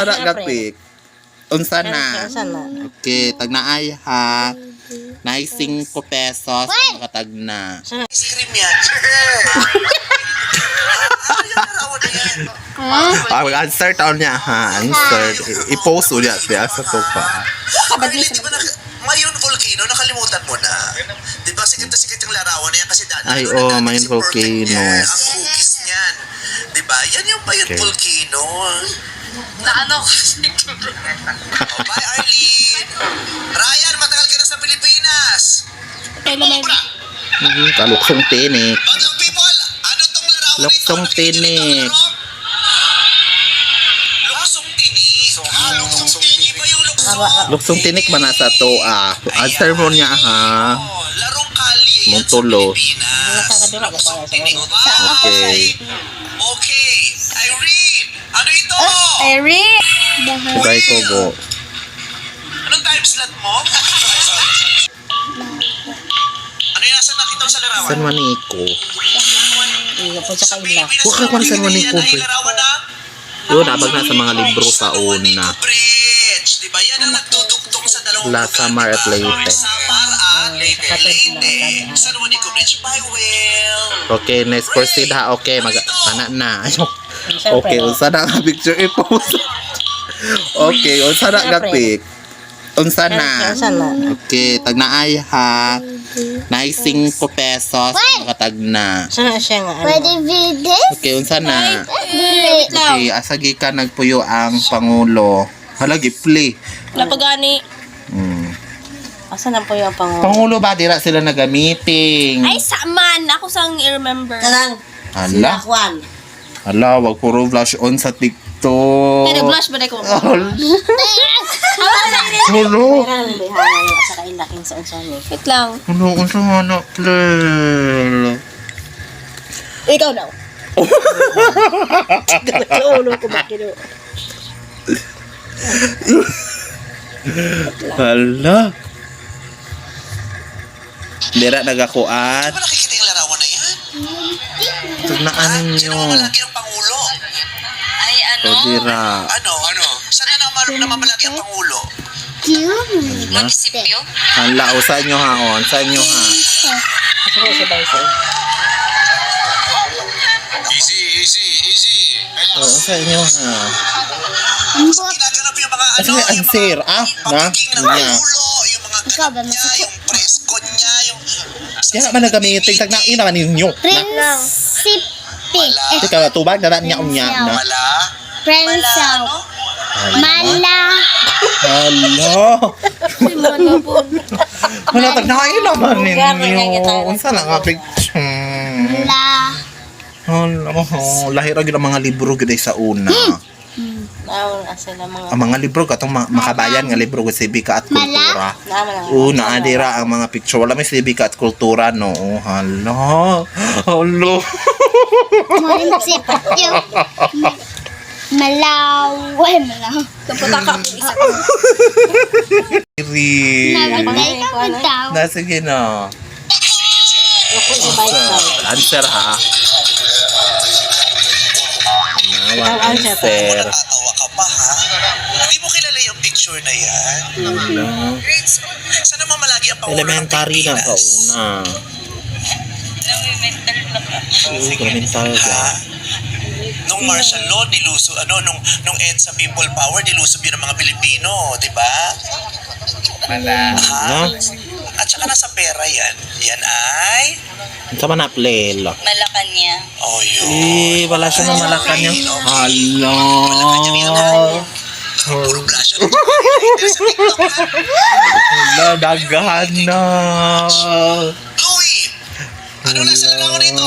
Ara gapik. Unsa na? Okay, tagnaay ha. Nay 5 pesos ang makatagna. Ice cream yan. Answer taon niya ha. Answer. I-post ulit siya sa tupa. Marlene, di ba Mayon Volcano, nakalimutan mo na. Di ba sikat na sikat yung larawan na yan kasi dati. Ay, Mayon Volcano. Ang cookies niyan. Di ba? Yan yung Mayon Volcano. Na ano kasi. Bye, Arlene. Ryan, matagal ka na sa Pilipinas. Kaluksong tinik. Batang people, ano tong larawan na ito? Luksong tinik. Luksong tinik. Luksong tinik ba yung luksong? Luksong tinik man nasa to ah. Answer mo niya ha. Larong kalye yan sa Montulo. Pilipinas. Luksong tinik ba? Okay. Okay. Irene, ano ito? Eric! Try ko po. Anong time slot mo? Ano yung nasa nakita mo sa larawan? San Juanico. Sa Pilipinas, Huwag ka kung San Juanico, yan ay pre. larawan na Yun, nabag na sa mga libro sa San Juanico una. Bridge. Diba yan ang nagdudugtong sa dalawang La Samar at Leyte. Samar at Leyte. San Juanico Bridge by Will. Okay, next proceed ha. Okay, mana na. Okay, unsa na nga picture i-post. Okay, unsa na nga pic. Unsa na? Okay, tagnaay ha. Nay 5 pesos ang makatagna. Sana siya nga. Pwede video? Okay, unsa na? Dili. Okay, asagi ka nagpuyo ang Pangulo. Hala, play. Wala pa gani. Asa na po yung pangulo? Pangulo ba dira sila naga-meeting? Ay, saman! Ako sang i-remember. Hala. Hala, wag puro flash on sa TikTok. Ay, nag-blush ba na ko? Hulo. Sa kailaking sa unsani. Wait lang. Hulo, unsa nga na, play. Ikaw daw. Ulo ko ba kino? Hala. Dira nagakuat. Di ba nakikita yung larawan na yan? Tugnaanin Sino nyo. ang malaki ang Pangulo? Ay, O dira. Ano? Saan na mamalaki ang Pangulo? Munisipyo? Hala, o saan nyo ha? O, saan nyo ha? Easy. O, saan nyo ha? Ginaganap yung mga Asa nga answer? Ah, na? pagiging ng Niya. Pangulo, yung mga ganap niya, yung presko niya, yung Kaya nga ba nagamiting? Tagnain naman ninyo. Prinsipe. Ikaw, tubag na niya unya na. wala. Prensaw. Mala. Hala. Hala, tagnain naman ninyo. Unsa na nga picture? La. Hala, lahir ang mga libro gid sa una. Naon asa na mga. Ang mga libro katong makabayan nga libro sa sibika at kultura. Una adira ang mga picture wala may sibika at kultura no. Hala. Hala. Munisipyo. Malaw. Malaw. Kaputa ka ako isa. Iri. Nabitay ka mo daw. Na sige na. Answer ha. Ang answer. Natatawa ka pa, ha? Hindi mo kilala yung picture na yan? Hala. Saan naman malagi ang Pangulo ng Elementary na Pilipinas? kauna. Elementary ka. Nung martial law, nung EDSA People Power, nilusob yun ng mga Pilipino, di ba? Na? At saka nasa pera yan. Yan ay... Sa man na-play lo. Malacanang. Oh, yun. Wala siya ng Malacanang. Hala. Puro blush. Sa TikTok, ha? Hala, dagahan na. Louie! Ano nasa larawan nito?